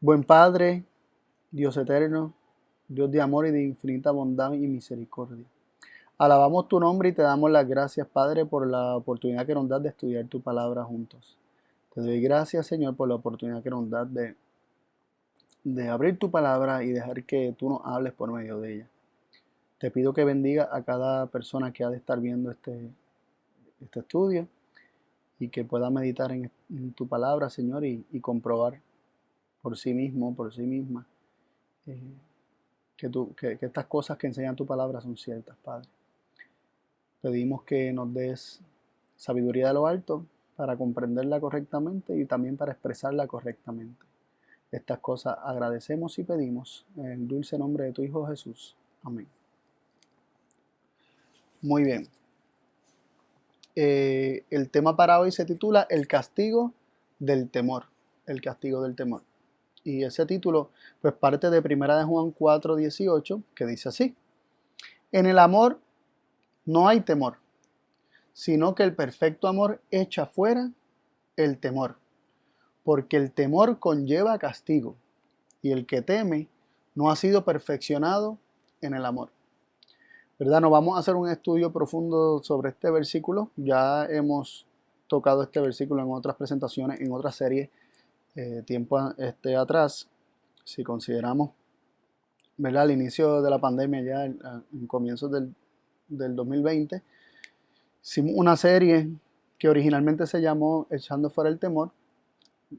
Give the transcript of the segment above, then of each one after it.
Buen Padre, Dios eterno, Dios de amor y de infinita bondad y misericordia. Alabamos tu nombre y te damos las gracias, Padre, por la oportunidad que nos das de estudiar tu palabra juntos. Te doy gracias, Señor, por la oportunidad que nos das de abrir tu palabra y dejar que tú nos hables por medio de ella. Te pido que bendiga a cada persona que ha de estar viendo este estudio y que pueda meditar en tu palabra, Señor, y comprobar por sí mismo, por sí misma, eh, que estas cosas que enseñan tu palabra son ciertas, Padre. Pedimos que nos des sabiduría de lo alto para comprenderla correctamente y también para expresarla correctamente. Estas cosas agradecemos y pedimos en el dulce nombre de tu Hijo Jesús. Amén. Muy bien. El tema para hoy se titula El castigo del temor. El castigo del temor. Y ese título pues parte de 1 Juan 4:18, que dice así: En el amor no hay temor, sino que el perfecto amor echa fuera el temor, porque el temor conlleva castigo, y el que teme no ha sido perfeccionado en el amor. ¿Verdad? Nos vamos a hacer un estudio profundo sobre este versículo. Ya hemos tocado este versículo en otras presentaciones, en otras series, tiempo atrás. Si consideramos, ¿verdad?, el inicio de la pandemia ya en comienzos del 2020, hicimos una serie que originalmente se llamó Echando fuera el temor.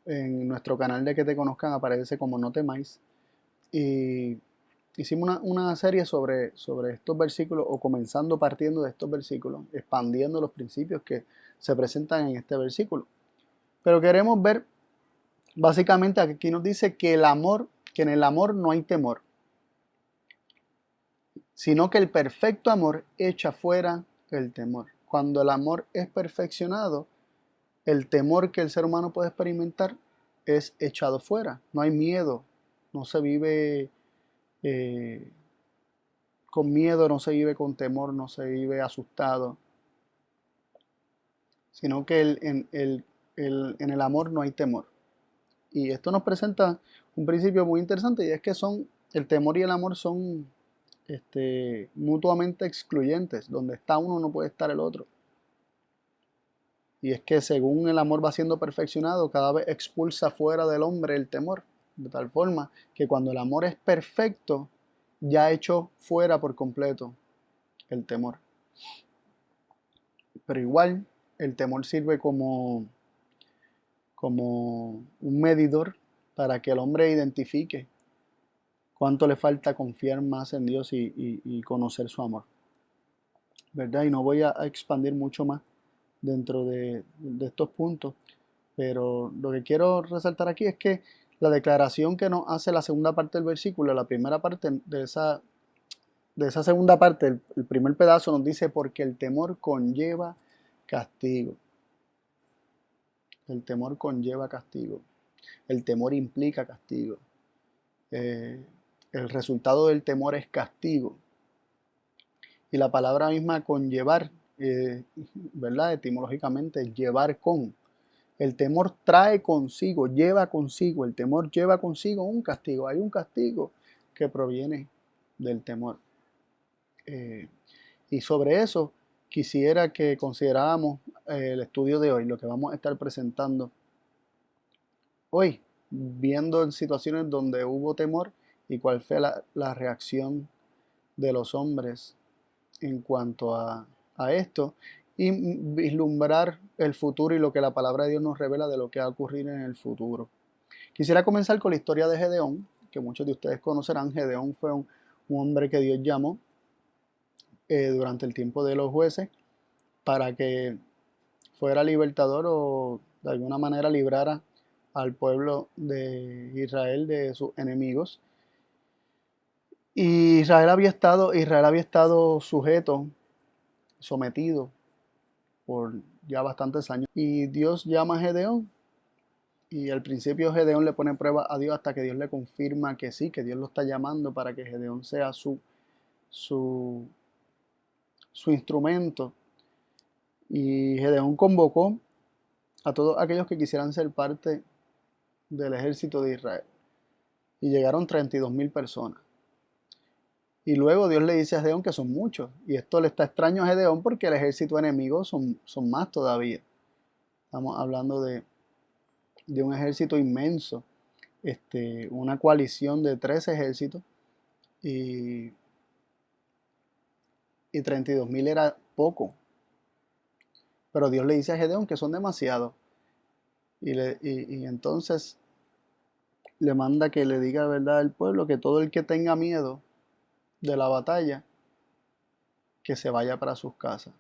En nuestro canal de Que Te Conozcan aparece como No Temáis. Y hicimos una serie sobre estos versículos, o comenzando partiendo de estos versículos, expandiendo los principios que se presentan en este versículo. Pero queremos ver, básicamente, aquí nos dice que en el amor no hay temor, sino que el perfecto amor echa fuera el temor. Cuando el amor es perfeccionado, el temor que el ser humano puede experimentar es echado fuera. No hay miedo, no se vive con miedo, no se vive con temor, no se vive asustado, sino que en el amor no hay temor. Y esto nos presenta un principio muy interesante, y es que el temor y el amor son mutuamente excluyentes. Donde está uno no puede estar el otro. Y es que según el amor va siendo perfeccionado, cada vez expulsa fuera del hombre el temor. De tal forma que cuando el amor es perfecto, ya echó fuera por completo el temor. Pero igual, el temor sirve como un medidor para que el hombre identifique cuánto le falta confiar más en Dios y conocer su amor, ¿verdad? Y no voy a expandir mucho más dentro de estos puntos, pero lo que quiero resaltar aquí es que la declaración que nos hace la segunda parte del versículo, la primera parte de esa segunda parte, el primer pedazo nos dice: porque el temor conlleva castigo. El temor conlleva castigo. El temor implica castigo. El resultado del temor es castigo. Y la palabra misma conllevar, ¿verdad? Etimológicamente, llevar con. El temor trae consigo, lleva consigo. El temor lleva consigo un castigo. Hay un castigo que proviene del temor. Y sobre eso quisiera que consideráramos el estudio de hoy, lo que vamos a estar presentando hoy, viendo en situaciones donde hubo temor y cuál fue la reacción de los hombres en cuanto a esto, y vislumbrar el futuro y lo que la palabra de Dios nos revela de lo que va a ocurrir en el futuro. Quisiera comenzar con la historia de Gedeón, que muchos de ustedes conocerán. Gedeón fue un hombre que Dios llamó durante el tiempo de los jueces para que fuera libertador, o de alguna manera librara al pueblo de Israel de sus enemigos. Y Israel había estado sujeto, sometido por ya bastantes años. Y Dios llama a Gedeón. Y al principio Gedeón le pone prueba a Dios hasta que Dios le confirma que sí, que Dios lo está llamando para que Gedeón sea su instrumento. Y Gedeón convocó a todos aquellos que quisieran ser parte del ejército de Israel. y llegaron 32.000 personas. Y luego Dios le dice a Gedeón que son muchos, y esto le está extraño a Gedeón porque el ejército enemigo son más todavía. Estamos hablando de un ejército inmenso, una coalición de 3 ejércitos, y 32.000 era poco. Pero Dios le dice a Gedeón que son demasiados. Y entonces le manda que le diga, ¿verdad?, al pueblo que todo el que tenga miedo de la batalla, que se vaya para sus casas.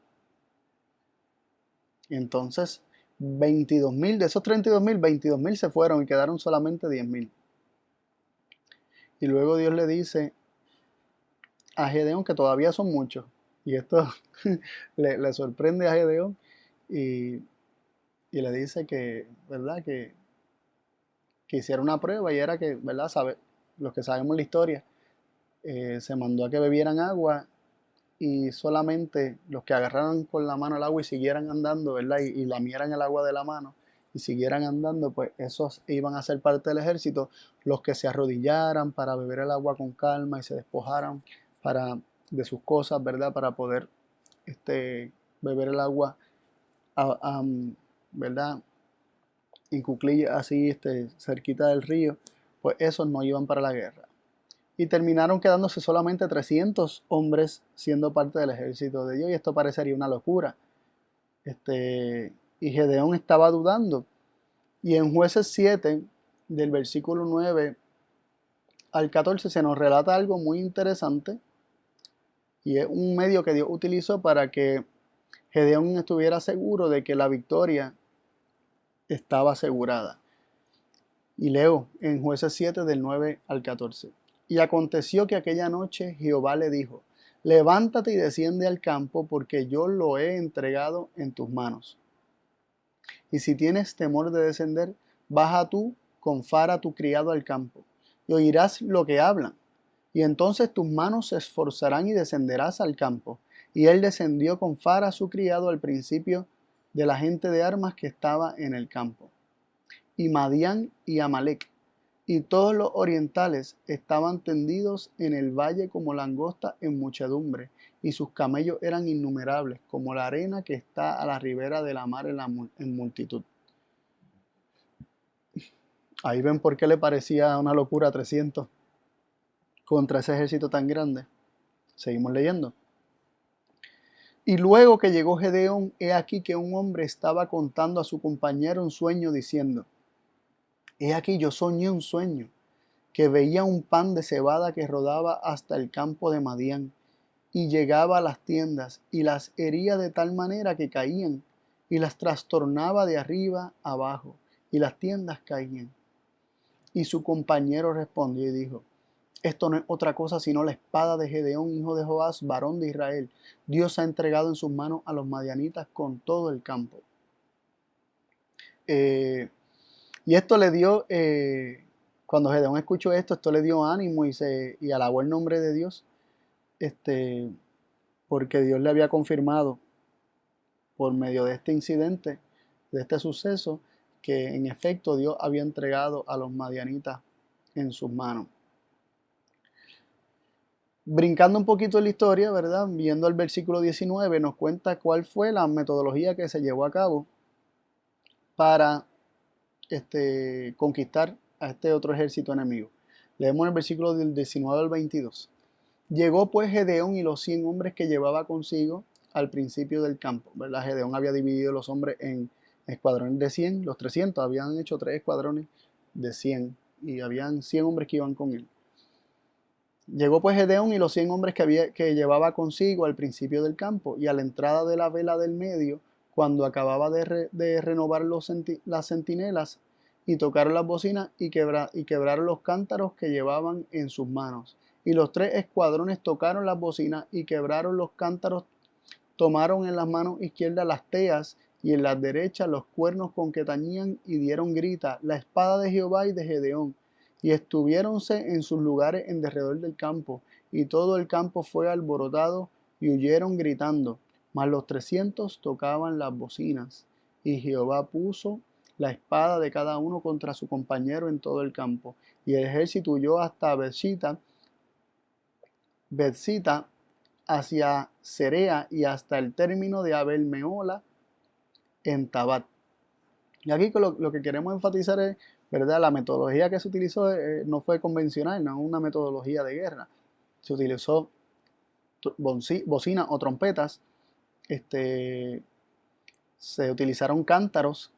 Y entonces 22.000, de esos 32.000, 22.000 se fueron y quedaron solamente 10.000. Y luego Dios le dice a Gedeón que todavía son muchos. Y esto le sorprende a Gedeón y le dice que, ¿verdad?, que hiciera una prueba, y era que, ¿verdad?, los que sabemos la historia, se mandó a que bebieran agua, y solamente los que agarraran con la mano el agua y siguieran andando, ¿verdad?, y lamieran el agua de la mano y siguieran andando, pues esos iban a ser parte del ejército. Los que se arrodillaran para beber el agua con calma y se despojaran de sus cosas, ¿verdad?, para poder beber el agua, ¿verdad?, en cuclillas así, cerquita del río, pues esos no iban para la guerra. Y terminaron quedándose solamente 300 hombres siendo parte del ejército de Dios, y esto parecería una locura. Y Gedeón estaba dudando. Y en Jueces 7, del versículo 9 al 14, se nos relata algo muy interesante, y es un medio que Dios utilizó para que Gedeón estuviera seguro de que la victoria estaba asegurada. Y leo en Jueces 7 del 9 al 14. Y aconteció que aquella noche Jehová le dijo: levántate y desciende al campo, porque yo lo he entregado en tus manos. Y si tienes temor de descender, baja tú con Fara tu criado al campo, y oirás lo que hablan. Y entonces tus manos se esforzarán y descenderás al campo. Y él descendió con Fara su criado al principio de la gente de armas que estaba en el campo. Y Madián y Amalek y todos los orientales estaban tendidos en el valle como langosta en muchedumbre, y sus camellos eran innumerables, como la arena que está a la ribera de la mar en multitud. Ahí ven por qué le parecía una locura 300 contra ese ejército tan grande. Seguimos leyendo. Y luego que llegó Gedeón, he aquí que un hombre estaba contando a su compañero un sueño, diciendo: he aquí yo soñé un sueño, que veía un pan de cebada que rodaba hasta el campo de Madián, y llegaba a las tiendas, y las hería de tal manera que caían, y las trastornaba de arriba abajo, y las tiendas caían. Y su compañero respondió y dijo: esto no es otra cosa sino la espada de Gedeón, hijo de Joás, varón de Israel. Dios ha entregado en sus manos a los madianitas con todo el campo. Y esto le dio, cuando Gedeón escuchó esto le dio ánimo y alabó el nombre de Dios, porque Dios le había confirmado por medio de este incidente, de este suceso, que en efecto Dios había entregado a los madianitas en sus manos. Brincando un poquito en la historia, ¿verdad?, viendo el versículo 19, nos cuenta cuál fue la metodología que se llevó a cabo para conquistar a este otro ejército enemigo. Leemos el versículo del 19 al 22. Llegó pues Gedeón y los 100 hombres que llevaba consigo al principio del campo, ¿verdad? Gedeón había dividido los hombres en escuadrones de 100, los 300 habían hecho 3 escuadrones de 100, y habían 100 hombres que iban con él. Llegó pues Gedeón y los 100 hombres que llevaba consigo al principio del campo, y a la entrada de la vela del medio, cuando acababa de renovar las centinelas, y tocaron las bocinas y quebraron los cántaros que llevaban en sus manos. Y los 3 escuadrones tocaron las bocinas y quebraron los cántaros, tomaron en las manos izquierdas las teas y en las derechas los cuernos con que tañían, y dieron grita: la espada de Jehová y de Gedeón. Y estuviéronse en sus lugares en derredor del campo, y todo el campo fue alborotado, y huyeron gritando. Mas los 300 tocaban las bocinas, y Jehová puso la espada de cada uno contra su compañero en todo el campo. Y el ejército huyó hasta Bethsita hacia Cerea y hasta el término de Abel Meola en Tabat. Y aquí lo que queremos enfatizar es, ¿verdad? La metodología que se utilizó no fue convencional, no es una metodología de guerra. Se utilizó bocinas o trompetas, se utilizaron cántaros,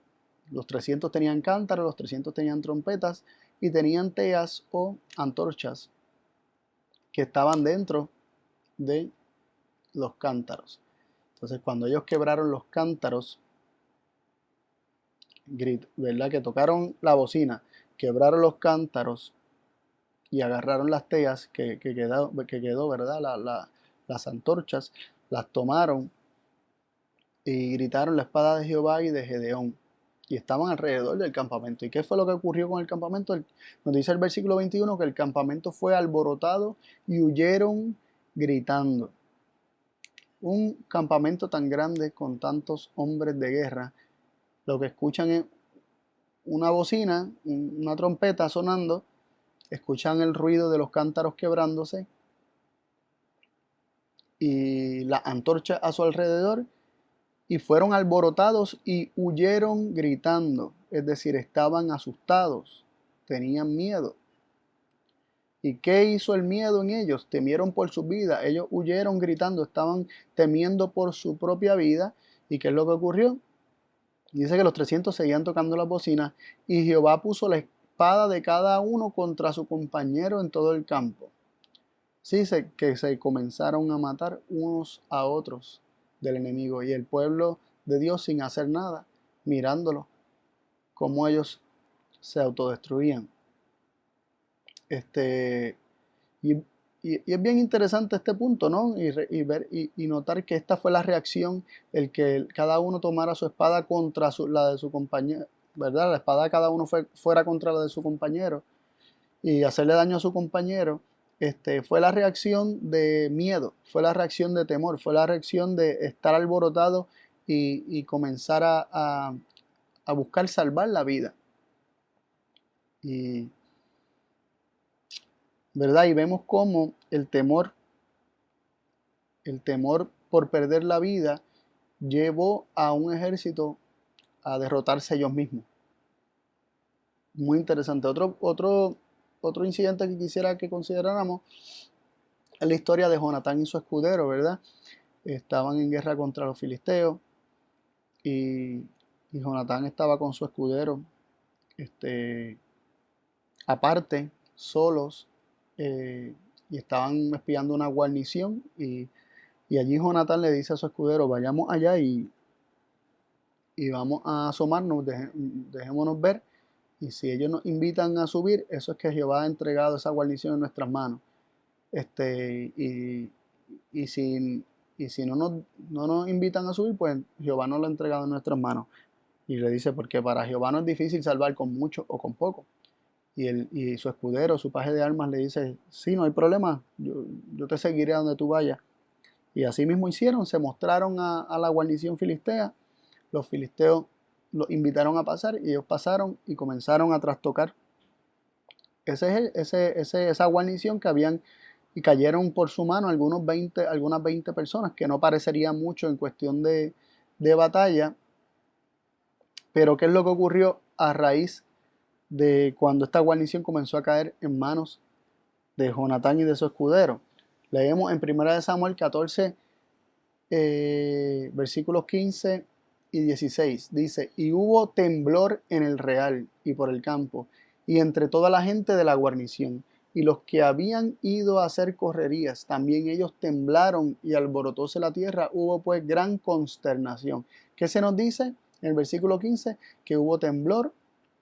los 300 tenían cántaros, los 300 tenían trompetas y tenían teas o antorchas que estaban dentro de los cántaros. Entonces, cuando ellos quebraron los cántaros, ¿verdad? Que tocaron la bocina, quebraron los cántaros y agarraron las teas que quedó, ¿verdad? Las antorchas, las tomaron y gritaron la espada de Jehová y de Gedeón. Y estaban alrededor del campamento. ¿Y qué fue lo que ocurrió con el campamento? Nos dice el versículo 21 que el campamento fue alborotado y huyeron gritando. Un campamento tan grande con tantos hombres de guerra, lo que escuchan es una bocina, una trompeta sonando, escuchan el ruido de los cántaros quebrándose y la antorcha a su alrededor, y fueron alborotados y huyeron gritando, es decir, estaban asustados, tenían miedo. ¿Y qué hizo el miedo en ellos? Temieron por su vida, ellos huyeron gritando, estaban temiendo por su propia vida. ¿Y qué es lo que ocurrió? Dice que los 300 seguían tocando las bocinas y Jehová puso la espada de cada uno contra su compañero en todo el campo. Sí, que se comenzaron a matar unos a otros del enemigo y el pueblo de Dios sin hacer nada, mirándolo, como ellos se autodestruían. Y es bien interesante este punto, ¿no? Y notar que esta fue la reacción, el que cada uno tomara su espada contra la de su compañero, ¿verdad? La espada de cada uno fuera contra la de su compañero y hacerle daño a su compañero. Fue la reacción de miedo, fue la reacción de temor, fue la reacción de estar alborotado y comenzar a buscar salvar la vida. ¿Verdad? Y vemos cómo el temor por perder la vida llevó a un ejército a derrotarse ellos mismos. Muy interesante. Otro incidente que quisiera que consideráramos es la historia de Jonatán y su escudero, ¿verdad? Estaban en guerra contra los filisteos y Jonatán estaba con su escudero, aparte, solos, y estaban espiando una guarnición y allí Jonatán le dice a su escudero, vayamos allá y vamos a asomarnos, dejémonos ver, y si ellos nos invitan a subir, eso es que Jehová ha entregado esa guarnición en nuestras manos. Y si no nos invitan a subir, pues Jehová no lo ha entregado en nuestras manos. Y le dice, porque para Jehová no es difícil salvar con mucho o con poco. Y su escudero, su paje de armas le dice, sí, no hay problema, yo te seguiré a donde tú vayas. Y así mismo hicieron, se mostraron a la guarnición filistea. Los filisteos los invitaron a pasar y ellos pasaron y comenzaron a trastocar esa guarnición que habían, y cayeron por su mano algunas 20 personas, que no parecería mucho en cuestión de batalla. Pero ¿qué es lo que ocurrió a raíz de cuando esta guarnición comenzó a caer en manos de Jonatán y de su escudero? Leemos en 1 Samuel 14, versículos 15 y 16. Dice, y hubo temblor en el real y por el campo, y entre toda la gente de la guarnición, y los que habían ido a hacer correrías, también ellos temblaron y alborotóse la tierra, hubo pues gran consternación. ¿Qué se nos dice en el versículo 15? Que hubo temblor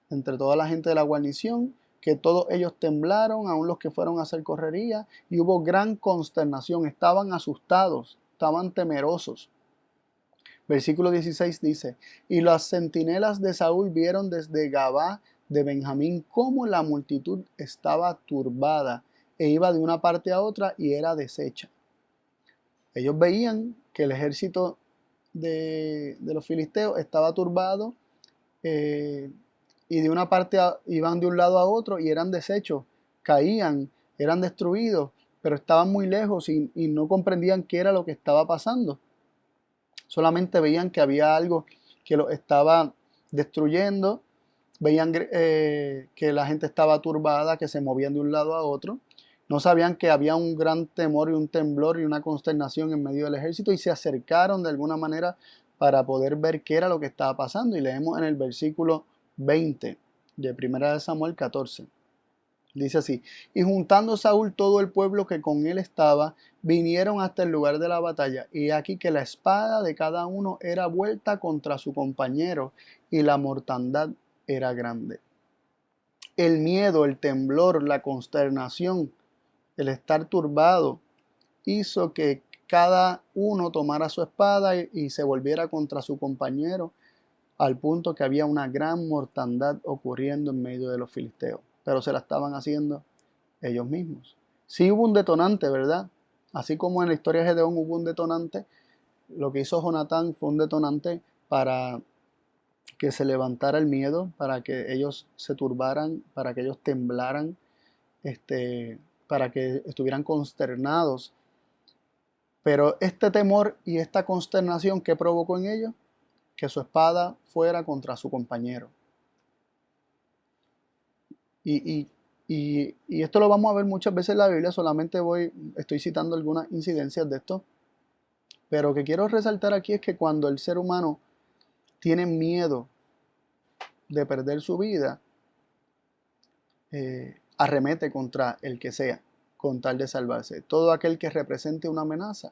entre toda la gente de la guarnición, que todos ellos temblaron, aun los que fueron a hacer correría, y hubo gran consternación, estaban asustados, estaban temerosos. Versículo 16 dice, y las centinelas de Saúl vieron desde Gabá de Benjamín cómo la multitud estaba turbada e iba de una parte a otra y era deshecha. Ellos veían que el ejército de los filisteos estaba turbado y de una parte iban de un lado a otro y eran deshechos, caían, eran destruidos, pero estaban muy lejos y no comprendían qué era lo que estaba pasando. Solamente veían que había algo que los estaba destruyendo, veían que la gente estaba turbada, que se movían de un lado a otro. No sabían que había un gran temor y un temblor y una consternación en medio del ejército y se acercaron de alguna manera para poder ver qué era lo que estaba pasando. Y leemos en el versículo 20 de 1 Samuel 14. Dice así: y juntando Saúl todo el pueblo que con él estaba, vinieron hasta el lugar de la batalla, y aquí que la espada de cada uno era vuelta contra su compañero, y la mortandad era grande. El miedo, el temblor, la consternación, el estar turbado, hizo que cada uno tomara su espada y se volviera contra su compañero, al punto que había una gran mortandad ocurriendo en medio de los filisteos. Pero se la estaban haciendo ellos mismos. Sí hubo un detonante, ¿verdad? Así como en la historia de Gedeón hubo un detonante, lo que hizo Jonatán fue un detonante para que se levantara el miedo, para que ellos se turbaran, para que ellos temblaran, para que estuvieran consternados. Pero este temor y esta consternación, ¿qué provocó en ellos? Que su espada fuera contra su compañero. Y esto lo vamos a ver muchas veces en la Biblia, solamente estoy citando algunas incidencias de esto, pero que quiero resaltar aquí es que cuando el ser humano tiene miedo de perder su vida, arremete contra el que sea, con tal de salvarse. Todo aquel que represente una amenaza,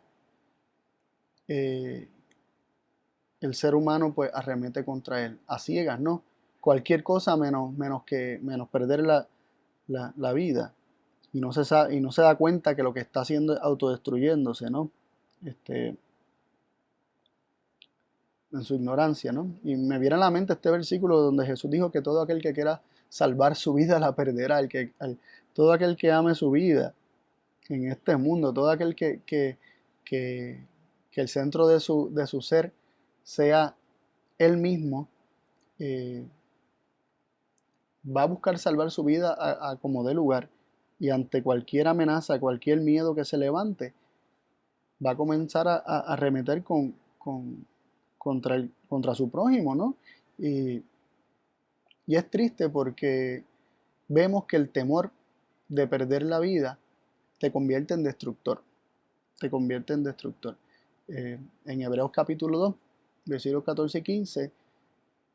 el ser humano pues arremete contra él, a ciegas, ¿no? Cualquier cosa menos perder la vida. Y no se da cuenta que lo que está haciendo es autodestruyéndose, ¿no? En su ignorancia, ¿no? Y me viene a la mente este versículo donde Jesús dijo que todo aquel que quiera salvar su vida la perderá, todo aquel que ame su vida en este mundo, todo aquel que el centro de su ser sea él mismo, va a buscar salvar su vida a como dé lugar, y ante cualquier amenaza, cualquier miedo que se levante, va a comenzar a arremeter contra su prójimo, ¿no? Y es triste porque vemos que el temor de perder la vida te convierte en destructor. Te convierte en destructor. En Hebreos capítulo 2, versículos 14 y 15,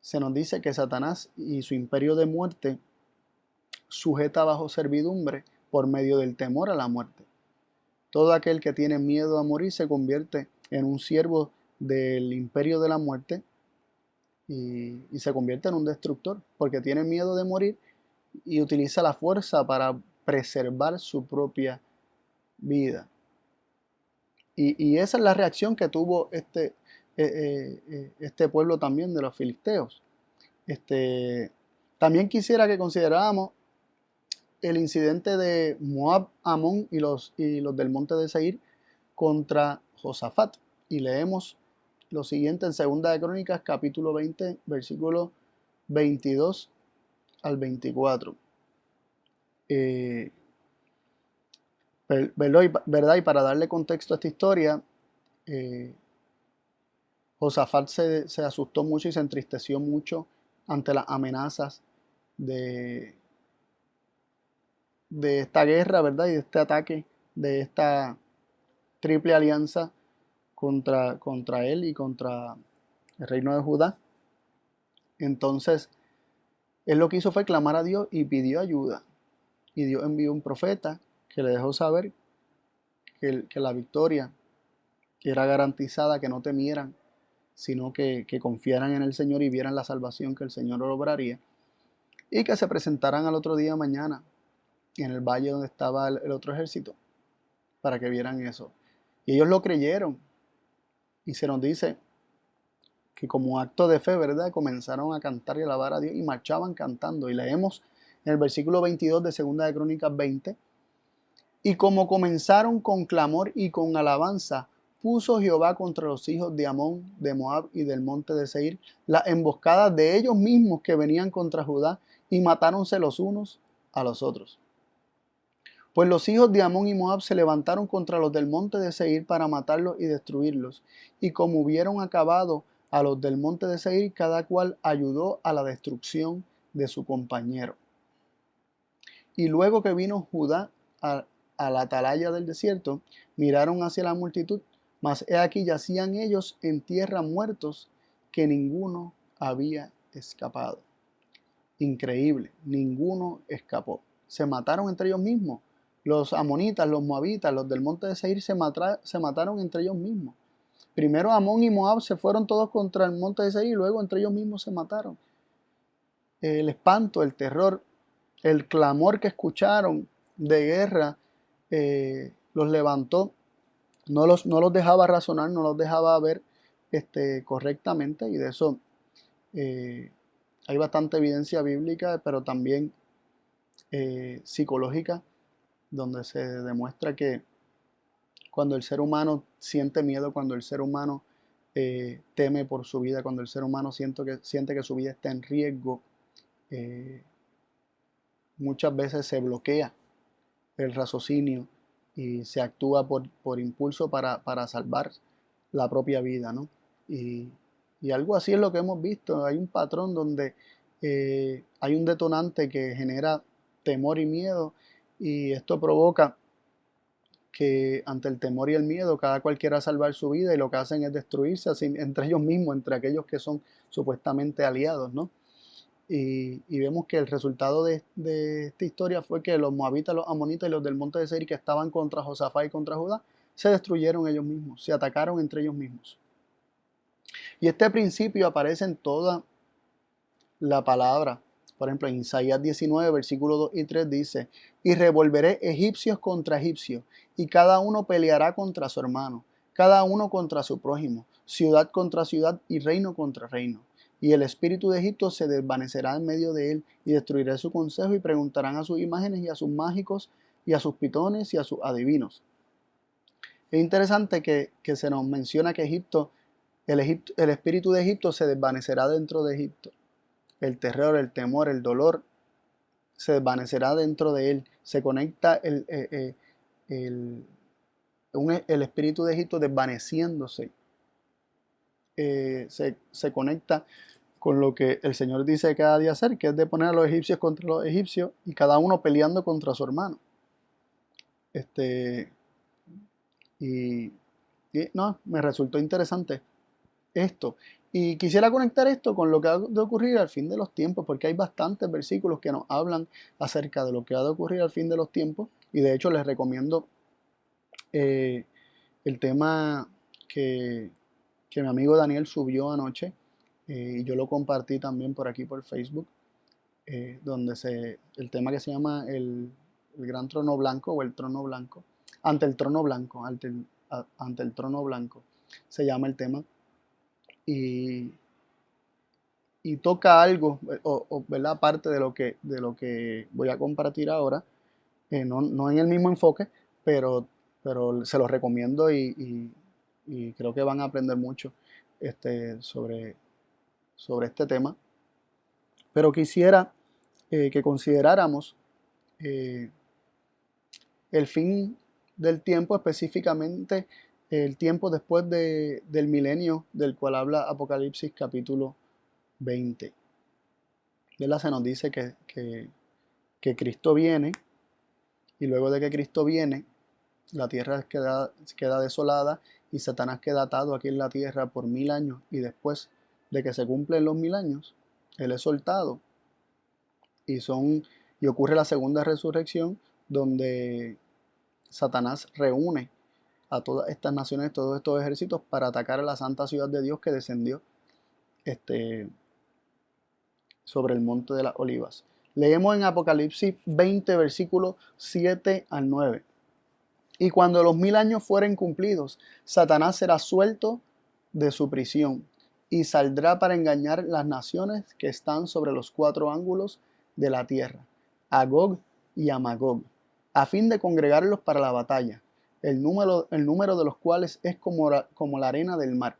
se nos dice que Satanás y su imperio de muerte sujeta bajo servidumbre por medio del temor a la muerte. Todo aquel que tiene miedo a morir se convierte en un siervo del imperio de la muerte y se convierte en un destructor porque tiene miedo de morir y utiliza la fuerza para preservar su propia vida. Y esa es la reacción que tuvo este pueblo también de los filisteos. También quisiera que consideráramos el incidente de Moab, Amón y los del monte de Seir contra Josafat. Y leemos lo siguiente en 2 de Crónicas, capítulo 20, versículos 22 al 24. ¿Verdad? Y para darle contexto a esta historia, Josafat se asustó mucho y se entristeció mucho ante las amenazas de esta guerra, ¿verdad? Y de este ataque, de esta triple alianza contra él y contra el reino de Judá. Entonces, él lo que hizo fue clamar a Dios y pidió ayuda. Y Dios envió un profeta que le dejó saber que la victoria era garantizada, que no temieran, sino que confiaran en el Señor y vieran la salvación que el Señor obraría. Y que se presentaran al otro día mañana en el valle donde estaba el otro ejército, para que vieran eso. Y ellos lo creyeron. Y se nos dice que como acto de fe, ¿verdad? Comenzaron a cantar y alabar a Dios y marchaban cantando. Y leemos en el versículo 22 de 2 de Crónicas 20. Y como comenzaron con clamor y con alabanza, dispuso Jehová contra los hijos de Amón, de Moab y del monte de Seir las emboscadas de ellos mismos que venían contra Judá, y matáronse los unos a los otros. Pues los hijos de Amón y Moab se levantaron contra los del monte de Seir para matarlos y destruirlos, y como hubieron acabado a los del monte de Seir, cada cual ayudó a la destrucción de su compañero. Y luego que vino Judá a la atalaya del desierto, miraron hacia la multitud, mas he aquí yacían ellos en tierra muertos, que ninguno había escapado. Increíble, ninguno escapó. Se mataron entre ellos mismos. Los amonitas, los moabitas, los del monte de Seir se mataron entre ellos mismos. Primero Amón y Moab se fueron todos contra el monte de Seir y luego entre ellos mismos se mataron. El espanto, el terror, el clamor que escucharon de guerra los levantó, no los dejaba razonar, no los dejaba ver correctamente, y de eso hay bastante evidencia bíblica, pero también psicológica, donde se demuestra que cuando el ser humano siente miedo, cuando el ser humano teme por su vida, cuando el ser humano siente que su vida está en riesgo, muchas veces se bloquea el raciocinio y se actúa por impulso para salvar la propia vida, ¿no? Y algo así es lo que hemos visto. Hay un patrón donde hay un detonante que genera temor y miedo, y esto provoca que ante el temor y el miedo cada cual quiera salvar su vida, y lo que hacen es destruirse entre ellos mismos, entre aquellos que son supuestamente aliados, ¿no? Y vemos que el resultado de esta historia fue que los moabitas, los amonitas y los del monte de Seir, que estaban contra Josafat y contra Judá, se destruyeron ellos mismos, se atacaron entre ellos mismos. Y este principio aparece en toda la palabra. Por ejemplo, en Isaías 19, versículos 2 y 3 dice: y revolveré egipcios contra egipcios, y cada uno peleará contra su hermano, cada uno contra su prójimo, ciudad contra ciudad y reino contra reino. Y el espíritu de Egipto se desvanecerá en medio de él, y destruiré su consejo, y preguntarán a sus imágenes y a sus mágicos y a sus pitones y a sus adivinos. Es interesante que se nos menciona que el espíritu de Egipto se desvanecerá dentro de Egipto. El terror, el temor, el dolor se desvanecerá dentro de él. Se conecta el espíritu de Egipto desvaneciéndose. Se conecta con lo que el Señor dice cada día hacer, que es de poner a los egipcios contra los egipcios, y cada uno peleando contra su hermano. No, me resultó interesante esto. Y quisiera conectar esto con lo que ha de ocurrir al fin de los tiempos, porque hay bastantes versículos que nos hablan acerca de lo que ha de ocurrir al fin de los tiempos. Y de hecho les recomiendo el tema que mi amigo Daniel subió anoche, y yo lo compartí también por aquí por Facebook, donde el tema que se llama el gran trono blanco, o el trono blanco, ante el trono blanco, ante el trono blanco, se llama el tema, y toca algo, ¿verdad? Aparte de lo que voy a compartir ahora, no en el mismo enfoque, pero se los recomiendo, y creo que van a aprender mucho sobre este tema. Pero quisiera que consideráramos el fin del tiempo, específicamente el tiempo después del milenio, del cual habla Apocalipsis capítulo 20. ¿Verdad? Se nos dice que Cristo viene, y luego de que Cristo viene, la tierra queda desolada, y Satanás queda atado aquí en la tierra por 1000 años, y después de que se cumplen los 1000 años, él es soltado, y ocurre la segunda resurrección, donde Satanás reúne a todas estas naciones, todos estos ejércitos, para atacar a la santa ciudad de Dios que descendió sobre el monte de las olivas. Leemos en Apocalipsis 20, versículos 7 al 9. Y cuando los 1000 años fueren cumplidos, Satanás será suelto de su prisión, y saldrá para engañar las naciones que están sobre los 4 ángulos de la tierra, a Gog y a Magog, a fin de congregarlos para la batalla. el número de los cuales es como la arena del mar.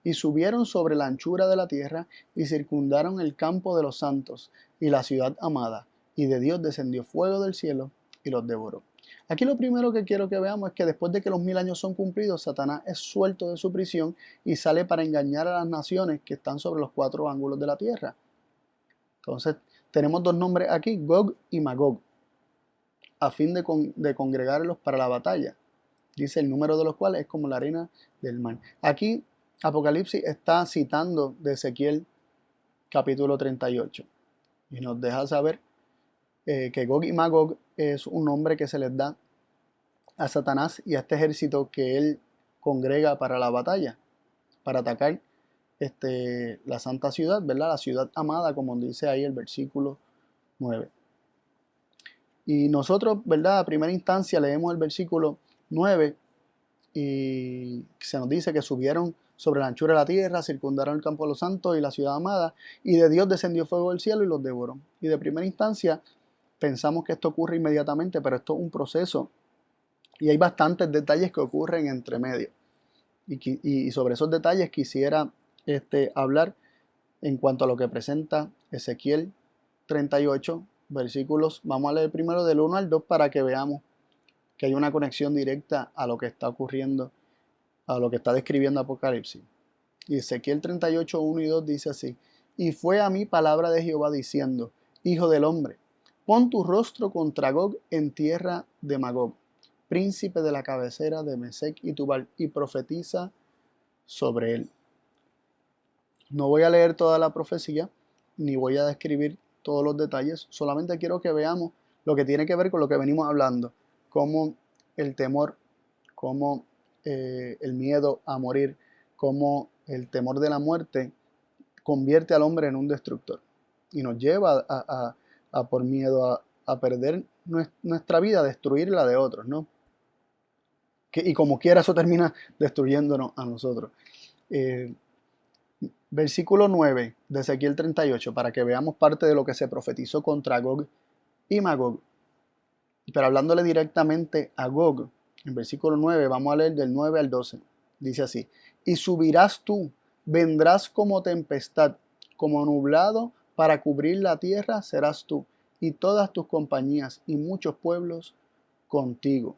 Y subieron sobre la anchura de la tierra y circundaron el campo de los santos y la ciudad amada. Y de Dios descendió fuego del cielo y los devoró. Aquí lo primero que quiero que veamos es que después de que los 1000 años son cumplidos, Satanás es suelto de su prisión y sale para engañar a las naciones que están sobre los 4 ángulos de la tierra. Entonces, tenemos dos nombres aquí, Gog y Magog, a fin de congregarlos para la batalla. Dice el número de los cuales es como la arena del mar. Aquí Apocalipsis está citando de Ezequiel capítulo 38 y nos deja saber que Gog y Magog es un nombre que se les da a Satanás y a este ejército que él congrega para la batalla, para atacar la santa ciudad, ¿verdad? La ciudad amada, como dice ahí el versículo 9. Y nosotros, ¿verdad? A primera instancia leemos el versículo 9 y se nos dice que subieron sobre la anchura de la tierra, circundaron el campo de los santos y la ciudad amada, y de Dios descendió fuego del cielo y los devoró. Y de primera instancia pensamos que esto ocurre inmediatamente, pero esto es un proceso y hay bastantes detalles que ocurren entre medio. Y sobre esos detalles quisiera hablar en cuanto a lo que presenta Ezequiel 38, versículos, vamos a leer primero del 1 al 2 para que veamos que hay una conexión directa a lo que está ocurriendo, a lo que está describiendo Apocalipsis. Y Ezequiel 38, 1 y 2 dice así: y fue a mí palabra de Jehová diciendo, hijo del hombre, pon tu rostro contra Gog en tierra de Magog, príncipe de la cabecera de Mesec y Tubal, y profetiza sobre él. No voy a leer toda la profecía, ni voy a describir todos los detalles, solamente quiero que veamos lo que tiene que ver con lo que venimos hablando, cómo el temor, cómo el miedo a morir, cómo el temor de la muerte convierte al hombre en un destructor y nos lleva a por miedo a perder nuestra vida, a destruir la de otros, ¿no? Y como quiera eso termina destruyéndonos a nosotros. Versículo 9 de Ezequiel 38, para que veamos parte de lo que se profetizó contra Gog y Magog. Pero hablándole directamente a Gog, en versículo 9, vamos a leer del 9 al 12. Dice así: y subirás tú, vendrás como tempestad, como nublado, para cubrir la tierra serás tú, y todas tus compañías y muchos pueblos contigo.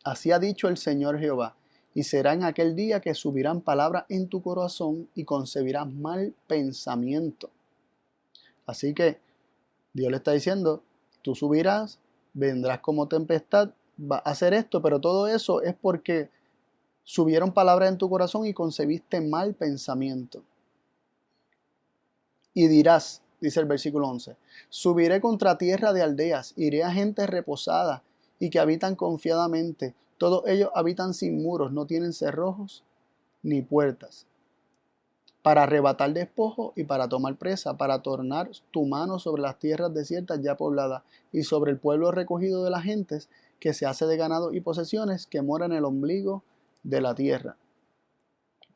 Así ha dicho el Señor Jehová, y será en aquel día que subirán palabras en tu corazón y concebirás mal pensamiento. Así que Dios le está diciendo, tú subirás, vendrás como tempestad, va a hacer esto, pero todo eso es porque subieron palabras en tu corazón y concebiste mal pensamiento. Y dirás, dice el versículo 11, subiré contra tierra de aldeas, iré a gente reposada y que habitan confiadamente. Todos ellos habitan sin muros, no tienen cerrojos ni puertas. Para arrebatar despojo y para tomar presa, para tornar tu mano sobre las tierras desiertas ya pobladas y sobre el pueblo recogido de las gentes que se hace de ganado y posesiones que mora en el ombligo de la tierra.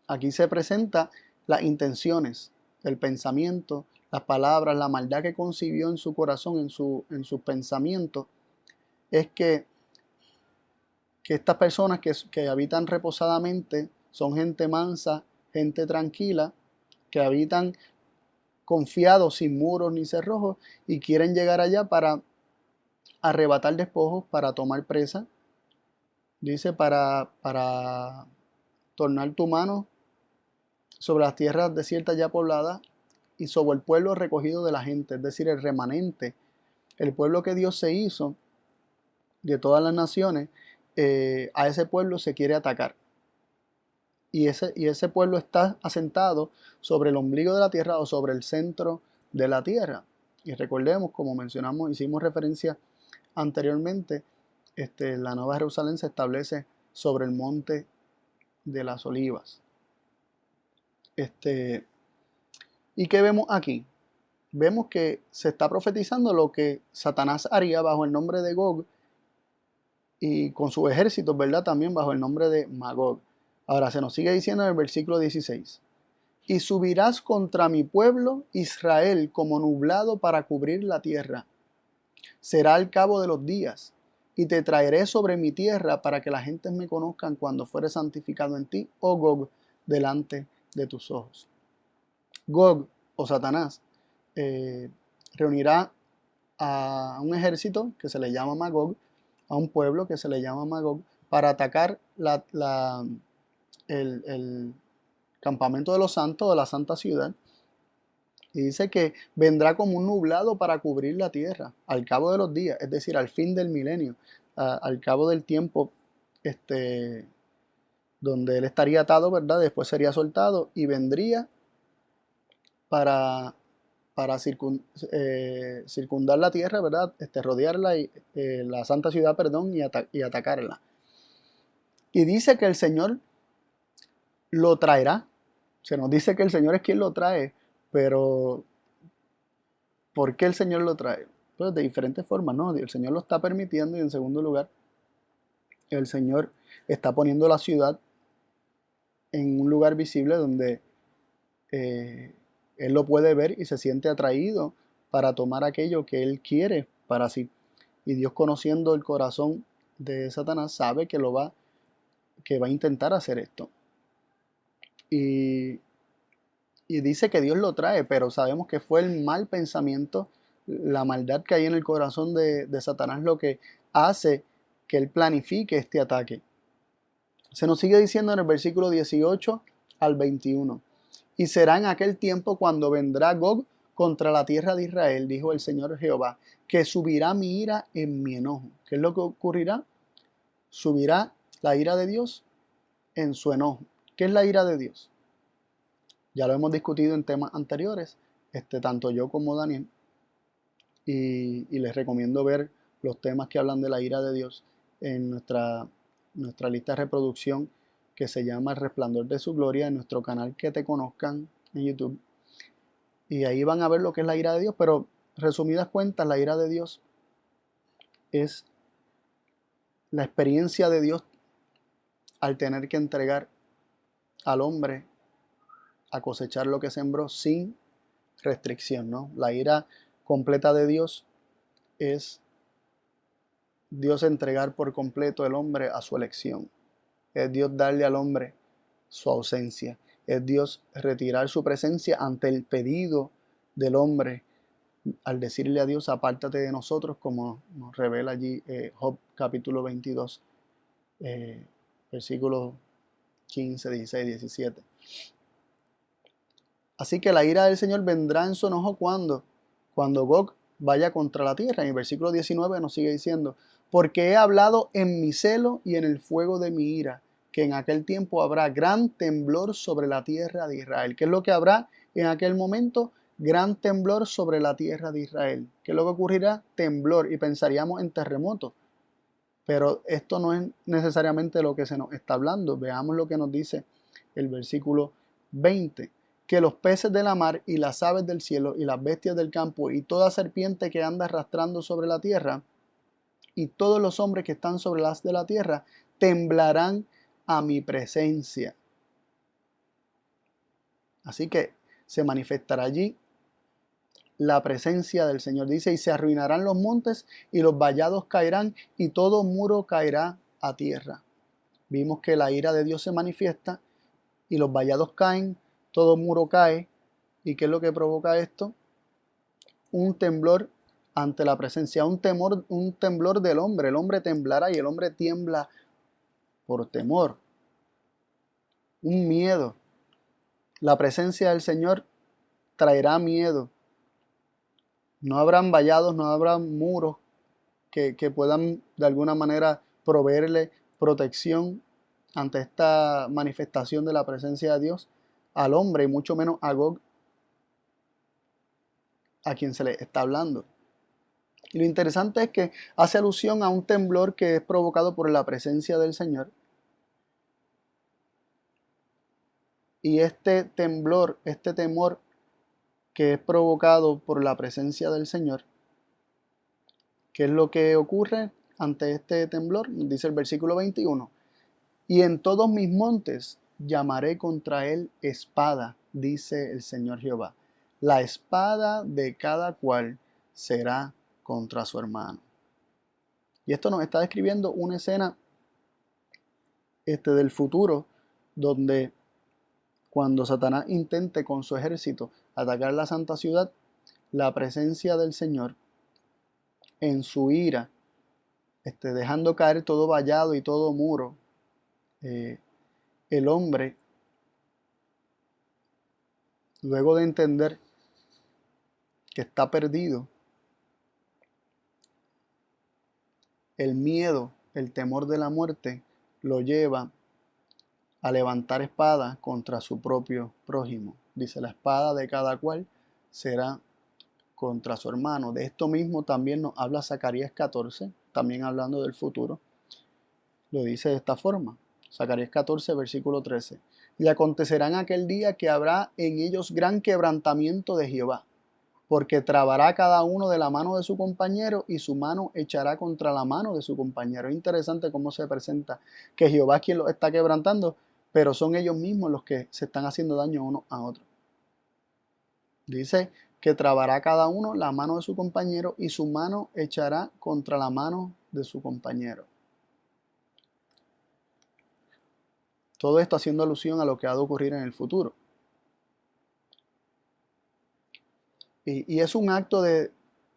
Aquí se presenta las intenciones, el pensamiento, las palabras, la maldad que concibió en su corazón, en sus pensamientos, es que estas personas que habitan reposadamente son gente mansa, gente tranquila, que habitan confiados, sin muros ni cerrojos, y quieren llegar allá para arrebatar despojos, para tomar presa. Dice, para tornar tu mano sobre las tierras desiertas ya pobladas y sobre el pueblo recogido de la gente, es decir, el remanente, el pueblo que Dios se hizo de todas las naciones. A ese pueblo se quiere atacar. Y ese pueblo está asentado sobre el ombligo de la tierra o sobre el centro de la tierra. Y recordemos, como mencionamos, hicimos referencia anteriormente, la Nueva Jerusalén se establece sobre el monte de las Olivas. ¿Y qué vemos aquí? Vemos que se está profetizando lo que Satanás haría bajo el nombre de Gog y con sus ejércitos, ¿verdad? También bajo el nombre de Magog. Ahora se nos sigue diciendo en el versículo 16. Y subirás contra mi pueblo Israel como nublado para cubrir la tierra. Será al cabo de los días, y te traeré sobre mi tierra para que las gentes me conozcan cuando fuere santificado en ti, oh Gog, delante de tus ojos. Gog, o Satanás, reunirá a un ejército que se le llama Magog, a un pueblo que se le llama Magog, para atacar el campamento de los santos, de la santa ciudad. Y dice que vendrá como un nublado para cubrir la tierra al cabo de los días, es decir, al fin del milenio, al cabo del tiempo, donde él estaría atado, ¿verdad? Después sería soltado y vendría para, para circundar la tierra, ¿verdad? Rodearla, la santa ciudad, perdón, y atacarla. Y dice que el Señor lo traerá. Se nos dice que el Señor es quien lo trae, pero ¿por qué el Señor lo trae? Pues de diferentes formas, ¿no? El Señor lo está permitiendo y en segundo lugar, el Señor está poniendo la ciudad en un lugar visible donde Él lo puede ver y se siente atraído para tomar aquello que Él quiere para sí. Y Dios, conociendo el corazón de Satanás, sabe que va a intentar hacer esto. Y dice que Dios lo trae, pero sabemos que fue el mal pensamiento, la maldad que hay en el corazón de Satanás lo que hace que él planifique este ataque. Se nos sigue diciendo en el versículo 18 al 21. Y será en aquel tiempo cuando vendrá Gog contra la tierra de Israel, dijo el Señor Jehová, que subirá mi ira en mi enojo. ¿Qué es lo que ocurrirá? Subirá la ira de Dios en su enojo. ¿Qué es la ira de Dios? Ya lo hemos discutido en temas anteriores, tanto yo como Daniel, y les recomiendo ver los temas que hablan de la ira de Dios en nuestra lista de reproducción que se llama El Resplandor de su Gloria, en nuestro canal Que Te Conozcan en YouTube. Y ahí van a ver lo que es la ira de Dios, pero resumidas cuentas, la ira de Dios es la experiencia de Dios al tener que entregar al hombre a cosechar lo que sembró sin restricción, ¿no? La ira completa de Dios es Dios entregar por completo el hombre a su elección. Es Dios darle al hombre su ausencia. Es Dios retirar su presencia ante el pedido del hombre al decirle a Dios, apártate de nosotros, como nos revela allí Job capítulo 22, versículos 15, 16, 17. Así que la ira del Señor vendrá en su enojo cuando Gog vaya contra la tierra. En el versículo 19 nos sigue diciendo, porque he hablado en mi celo y en el fuego de mi ira, que en aquel tiempo habrá gran temblor sobre la tierra de Israel. ¿Qué es lo que habrá en aquel momento? Gran temblor sobre la tierra de Israel. ¿Qué es lo que ocurrirá? Temblor. Y pensaríamos en terremoto. Pero esto no es necesariamente lo que se nos está hablando. Veamos lo que nos dice el versículo 20. Que los peces de la mar y las aves del cielo y las bestias del campo y toda serpiente que anda arrastrando sobre la tierra y todos los hombres que están sobre las de la tierra temblarán a mi presencia. Así que se manifestará allí la presencia del Señor. Dice, y se arruinarán los montes y los vallados caerán y todo muro caerá a tierra. Vimos que la ira de Dios se manifiesta y los vallados caen, todo muro cae. ¿Y qué es lo que provoca esto? Un temblor ante la presencia, un temblor del hombre. El hombre temblará y el hombre tiembla por temor. Un miedo. La presencia del Señor traerá miedo. No habrán vallados, no habrán muros que puedan de alguna manera proveerle protección ante esta manifestación de la presencia de Dios al hombre y mucho menos a Gog, a quien se le está hablando. Y lo interesante es que hace alusión a un temblor que es provocado por la presencia del Señor. Y este temblor, este temor que es provocado por la presencia del Señor, ¿qué es lo que ocurre ante este temblor? Dice el versículo 21. Y en todos mis montes llamaré contra él espada, dice el Señor Jehová. La espada de cada cual será contra su hermano. Y esto nos está describiendo una escena del futuro, donde cuando Satanás intente con su ejército atacar la santa ciudad, la presencia del Señor en su ira, dejando caer todo vallado y todo muro, el hombre, luego de entender que está perdido, el miedo, el temor de la muerte, lo lleva a levantar espada contra su propio prójimo. Dice, la espada de cada cual será contra su hermano. De esto mismo también nos habla Zacarías 14, también hablando del futuro. Lo dice de esta forma. Zacarías 14, versículo 13. Y acontecerá en aquel día que habrá en ellos gran quebrantamiento de Jehová, porque trabará cada uno de la mano de su compañero y su mano echará contra la mano de su compañero. Es interesante cómo se presenta que Jehová es quien los está quebrantando, pero son ellos mismos los que se están haciendo daño uno a otro. Dice que trabará cada uno la mano de su compañero y su mano echará contra la mano de su compañero. Todo esto haciendo alusión a lo que ha de ocurrir en el futuro. Y es un acto de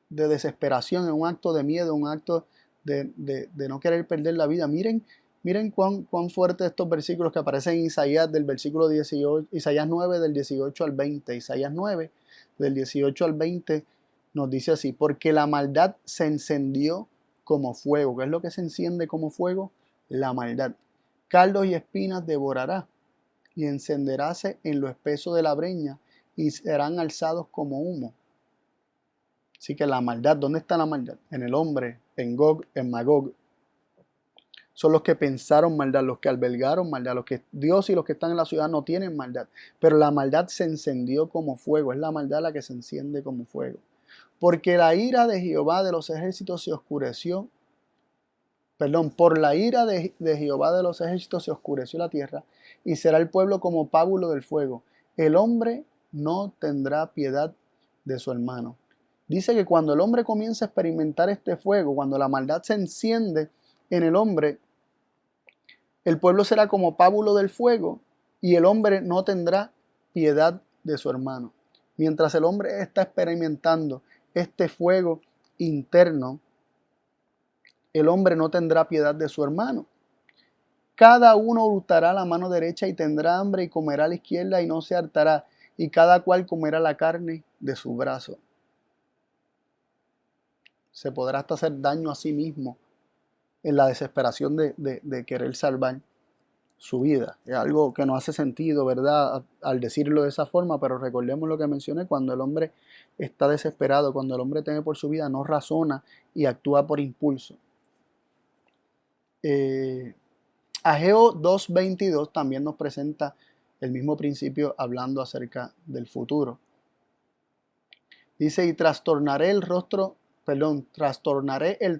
desesperación, es un acto de miedo, un acto de no querer perder la vida. Miren cuán fuertes estos versículos que aparecen en Isaías del versículo 18, Isaías 9 del 18 al 20. Isaías 9 del 18 al 20 nos dice así: porque la maldad se encendió como fuego. ¿Qué es lo que se enciende como fuego? La maldad. Cardos y espinas devorará, y encenderáse en lo espeso de la breña, y serán alzados como humo. Así que la maldad, ¿dónde está la maldad? En el hombre, en Gog, en Magog. Son los que pensaron maldad, los que albergaron maldad, los que Dios y los que están en la ciudad no tienen maldad. Pero la maldad se encendió como fuego, es la maldad la que se enciende como fuego. Porque la ira de Jehová de los ejércitos se oscureció, por la ira de Jehová de los ejércitos se oscureció la tierra, y será el pueblo como pábulo del fuego. El hombre no tendrá piedad de su hermano. Dice que cuando el hombre comienza a experimentar este fuego, cuando la maldad se enciende en el hombre, el pueblo será como pábulo del fuego y el hombre no tendrá piedad de su hermano. Mientras el hombre está experimentando este fuego interno, el hombre no tendrá piedad de su hermano. Cada uno hurtará la mano derecha y tendrá hambre y comerá a la izquierda y no se hartará, y cada cual comerá la carne de su brazo. Se podrá hasta hacer daño a sí mismo en la desesperación de querer salvar su vida. Es algo que no hace sentido, ¿verdad?, al decirlo de esa forma, pero recordemos lo que mencioné: cuando el hombre está desesperado, cuando el hombre teme por su vida, no razona y actúa por impulso. Ageo 2:22 también nos presenta el mismo principio hablando acerca del futuro. Dice: y trastornaré el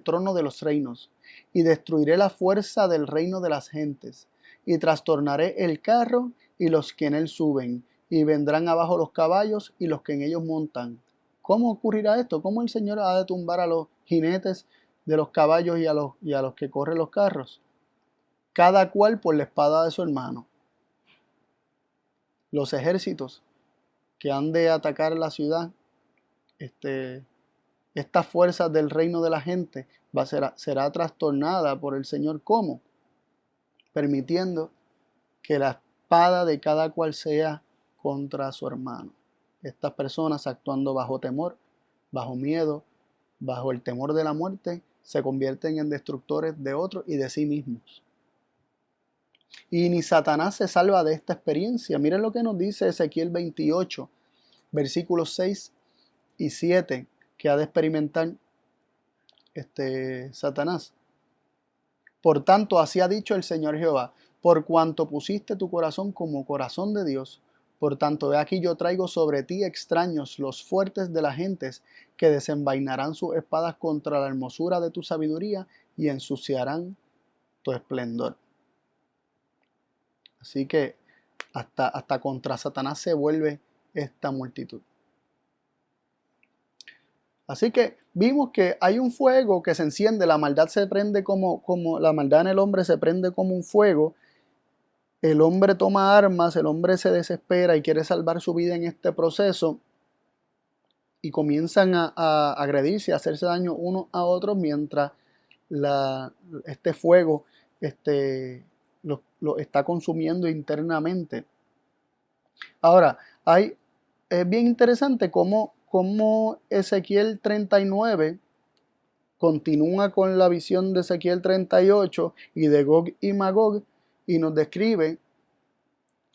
trono de los reinos, y destruiré la fuerza del reino de las gentes, y trastornaré el carro y los que en él suben, y vendrán abajo los caballos y los que en ellos montan. ¿Cómo ocurrirá esto? ¿Cómo el Señor ha de tumbar a los jinetes de los caballos y a los que corren los carros? Cada cual por la espada de su hermano. Los ejércitos que han de atacar la ciudad, estas fuerzas del reino de la gente será trastornada por el Señor. ¿Cómo? Permitiendo que la espada de cada cual sea contra su hermano. Estas personas, actuando bajo temor, bajo miedo, bajo el temor de la muerte, se convierten en destructores de otros y de sí mismos. Y ni Satanás se salva de esta experiencia. Miren lo que nos dice Ezequiel 28, versículos 6 y 7, que ha de experimentar Satanás. Por tanto, así ha dicho el Señor Jehová: por cuanto pusiste tu corazón como corazón de Dios, por tanto, he aquí yo traigo sobre ti extraños, los fuertes de las gentes, que desenvainarán sus espadas contra la hermosura de tu sabiduría y ensuciarán tu esplendor. Así que hasta contra Satanás se vuelve esta multitud. Así que vimos que hay un fuego que se enciende, la maldad se prende como la maldad en el hombre se prende como un fuego. El hombre toma armas, el hombre se desespera y quiere salvar su vida en este proceso y comienzan a agredirse, a hacerse daño unos a otros mientras este fuego lo está consumiendo internamente. Ahora, es bien interesante cómo Ezequiel 39 continúa con la visión de Ezequiel 38 y de Gog y Magog y nos describe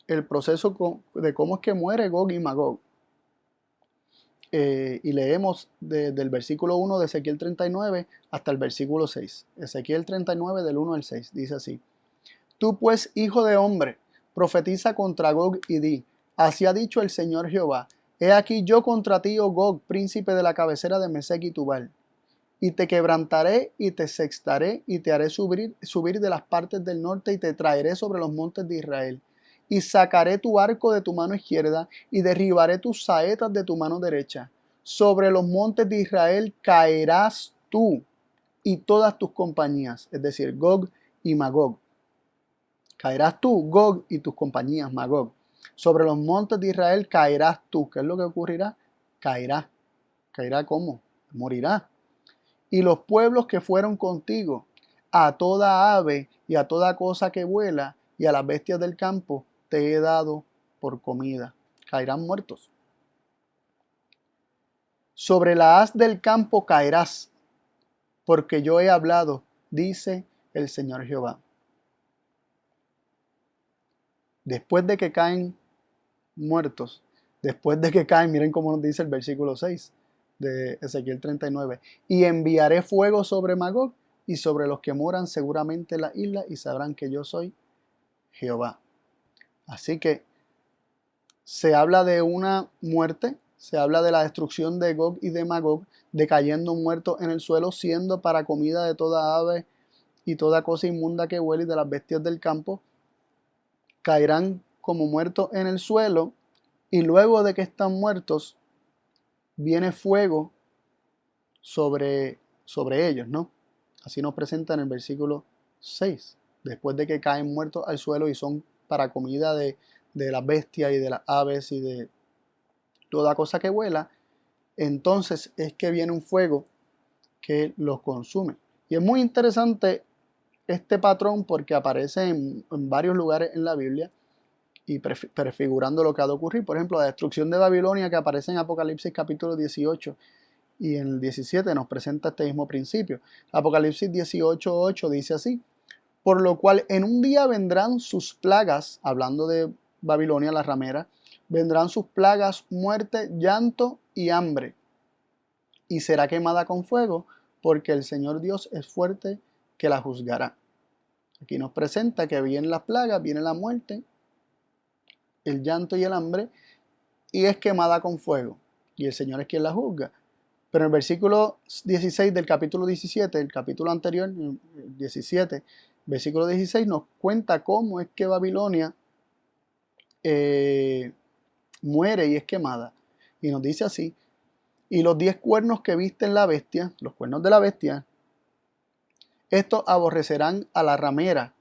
el proceso de cómo es que muere Gog y Magog. Y leemos del versículo 1 de Ezequiel 39 hasta el versículo 6. Ezequiel 39 del 1 al 6 dice así: Tú pues, hijo de hombre, profetiza contra Gog y di: Así ha dicho el Señor Jehová: He aquí yo contra ti, oh Gog, príncipe de la cabecera de Mesec y Tubal, y te quebrantaré y te sextaré y te haré subir de las partes del norte y te traeré sobre los montes de Israel. Y sacaré tu arco de tu mano izquierda y derribaré tus saetas de tu mano derecha. Sobre los montes de Israel caerás tú y todas tus compañías, es decir, Gog y Magog. Caerás tú, Gog, y tus compañías, Magog. Sobre los montes de Israel caerás tú. ¿Qué es lo que ocurrirá? Caerá. ¿Caerá cómo? Morirá. Y los pueblos que fueron contigo, a toda ave y a toda cosa que vuela y a las bestias del campo, te he dado por comida. Caerán muertos. Sobre la haz del campo caerás, porque yo he hablado, dice el Señor Jehová. Después de que caen muertos, después de que caen, miren cómo nos dice el versículo 6 de Ezequiel 39, y enviaré fuego sobre Magog y sobre los que moran seguramente en la isla y sabrán que yo soy Jehová. Así que se habla de una muerte, se habla de la destrucción de Gog y de Magog, de cayendo muertos en el suelo, siendo para comida de toda ave y toda cosa inmunda que huele y de las bestias del campo. Caerán como muertos en el suelo y luego de que están muertos viene fuego sobre ellos, ¿no? Así nos presenta en el versículo 6. Después de que caen muertos al suelo y son para comida de las bestias y de las aves y de toda cosa que vuela, entonces es que viene un fuego que los consume. Y es muy interesante este patrón porque aparece en varios lugares en la Biblia y prefigurando lo que ha de ocurrir. Por ejemplo, la destrucción de Babilonia que aparece en Apocalipsis capítulo 18 y en el 17 nos presenta este mismo principio. Apocalipsis 18:8 dice así: Por lo cual en un día vendrán sus plagas, hablando de Babilonia, la ramera, vendrán sus plagas, muerte, llanto y hambre, y será quemada con fuego, porque el Señor Dios es fuerte que la juzgará. Aquí nos presenta que vienen las plagas, viene la muerte, el llanto y el hambre, y es quemada con fuego, y el Señor es quien la juzga. Pero en el versículo 16 del capítulo 17, el capítulo anterior, 17, versículo 16, nos cuenta cómo es que Babilonia muere y es quemada. Y nos dice así: y los 10 cuernos que viste en la bestia, los cuernos de la bestia, estos aborrecerán a la ramera.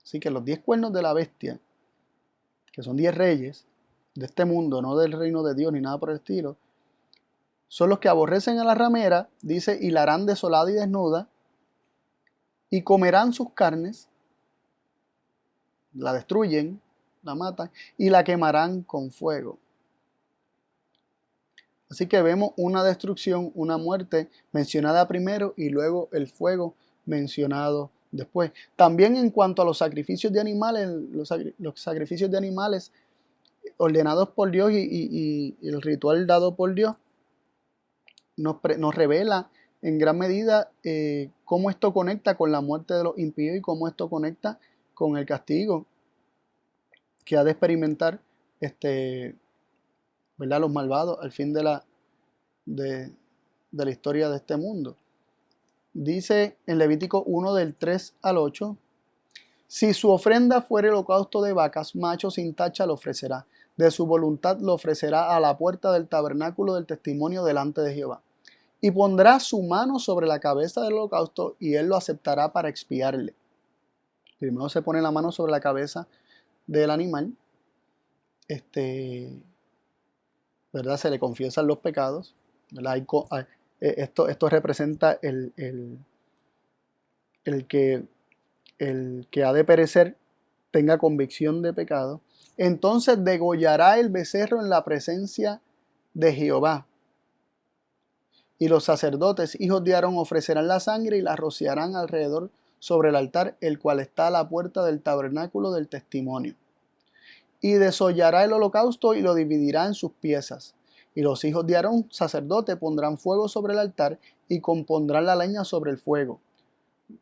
Así que los 10 cuernos de la bestia, que son 10 reyes de este mundo, no del reino de Dios ni nada por el estilo, son los que aborrecen a la ramera, dice, y la harán desolada y desnuda, y comerán sus carnes, la destruyen, la matan, y la quemarán con fuego. Así que vemos una destrucción, una muerte mencionada primero y luego el fuego mencionado después. También en cuanto a los sacrificios de animales, los sacrificios de animales ordenados por Dios y el ritual dado por Dios, nos revela en gran medida cómo esto conecta con la muerte de los impíos y cómo esto conecta con el castigo que ha de experimentar ¿verdad? Los malvados al fin de la historia de este mundo. Dice en Levítico 1 del 3 al 8: Si su ofrenda fuere holocausto de vacas, macho sin tacha lo ofrecerá. De su voluntad lo ofrecerá a la puerta del tabernáculo del testimonio delante de Jehová. y pondrá su mano sobre la cabeza del holocausto y él lo aceptará para expiarle. Primero se pone la mano sobre la cabeza del animal, ¿verdad? Se le confiesan los pecados, ¿verdad? Esto representa el que, el que ha de perecer tenga convicción de pecado. Entonces degollará el becerro en la presencia de Jehová. Y los sacerdotes, hijos de Aarón, ofrecerán la sangre y la rociarán alrededor sobre el altar, el cual está a la puerta del tabernáculo del testimonio. Y desollará el holocausto y lo dividirá en sus piezas. Y los hijos de Aarón, sacerdote, pondrán fuego sobre el altar y compondrán la leña sobre el fuego.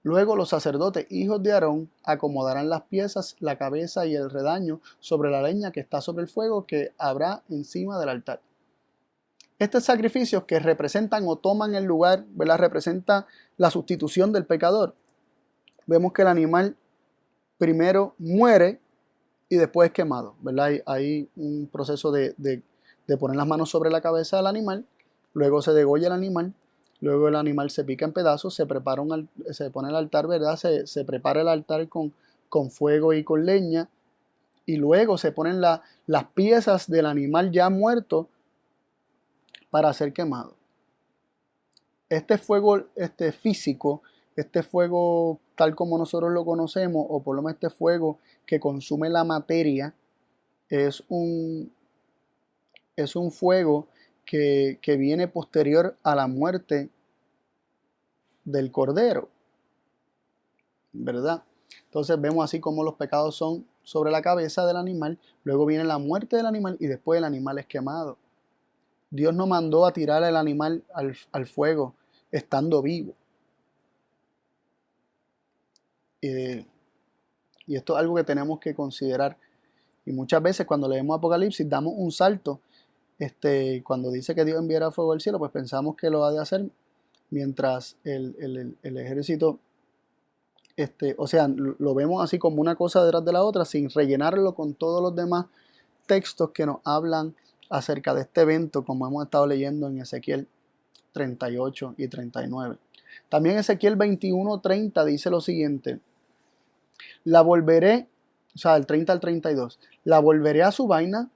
Luego los sacerdotes, hijos de Aarón, acomodarán las piezas, la cabeza y el redaño sobre la leña que está sobre el fuego que habrá encima del altar. Estos sacrificios que representan o toman el lugar, ¿verdad? Representa la sustitución del pecador. Vemos que el animal primero muere y después es quemado, ¿verdad? Hay un proceso de poner las manos sobre la cabeza del animal, luego se degolla el animal, luego el animal se pica en pedazos, se pone el altar, ¿verdad? Se prepara el altar con fuego y con leña, y luego se ponen las piezas del animal ya muerto para ser quemado. Este fuego físico, este fuego tal como nosotros lo conocemos, o por lo menos este fuego que consume la materia, es un fuego que viene posterior a la muerte del cordero, ¿verdad? Entonces vemos así como los pecados son sobre la cabeza del animal, luego viene la muerte del animal y después el animal es quemado. Dios no mandó a tirar al animal al fuego estando vivo. Y esto es algo que tenemos que considerar. Y muchas veces cuando leemos Apocalipsis damos un salto. Cuando dice que Dios enviará fuego del cielo, pues pensamos que lo ha de hacer mientras el ejército, o sea, lo vemos así como una cosa detrás de la otra, sin rellenarlo con todos los demás textos que nos hablan acerca de este evento, como hemos estado leyendo en Ezequiel 38 y 39. También Ezequiel 21:30 dice lo siguiente: la volveré, o sea, del 30 al 32, la volveré a su vaina,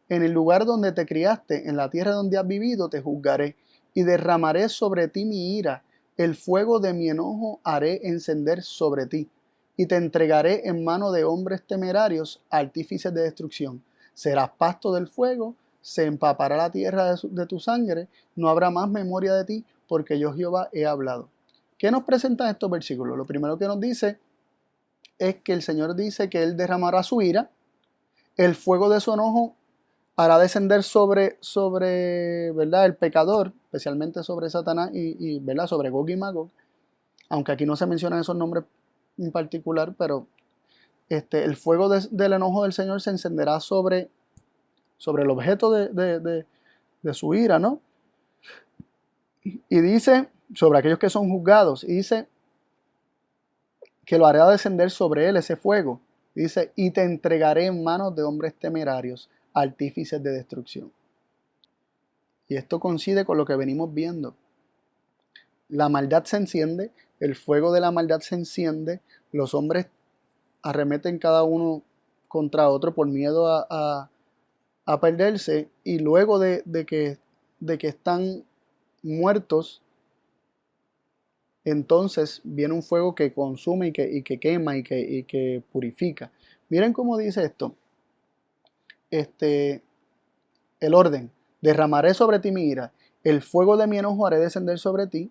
en el lugar donde te criaste, en la tierra donde has vivido, te juzgaré, y derramaré sobre ti mi ira, el fuego de mi enojo haré encender sobre ti, y te entregaré en mano de hombres temerarios, artífices de destrucción. Serás pasto del fuego, se empapará la tierra de tu sangre, no habrá más memoria de ti, porque yo Jehová he hablado. ¿Qué nos presentan estos versículos? Lo primero que nos dice es que el Señor dice que Él derramará su ira, el fuego de su enojo hará descender sobre ¿verdad? El pecador, especialmente sobre Satanás ¿verdad? Sobre Gog y Magog, aunque aquí no se mencionan esos nombres en particular, pero el fuego del enojo del Señor se encenderá sobre el objeto de su ira, ¿no? Y dice, sobre aquellos que son juzgados, y dice que lo hará descender sobre él ese fuego. Dice, y te entregaré en manos de hombres temerarios, artífices de destrucción. Y esto coincide con lo que venimos viendo. La maldad se enciende, el fuego de la maldad se enciende, los hombres arremeten cada uno contra otro por miedo a perderse, y luego de que están muertos, entonces viene un fuego que consume y que quema y que purifica. Miren cómo dice esto. El orden: derramaré sobre ti mi ira, el fuego de mi enojo haré descender sobre ti,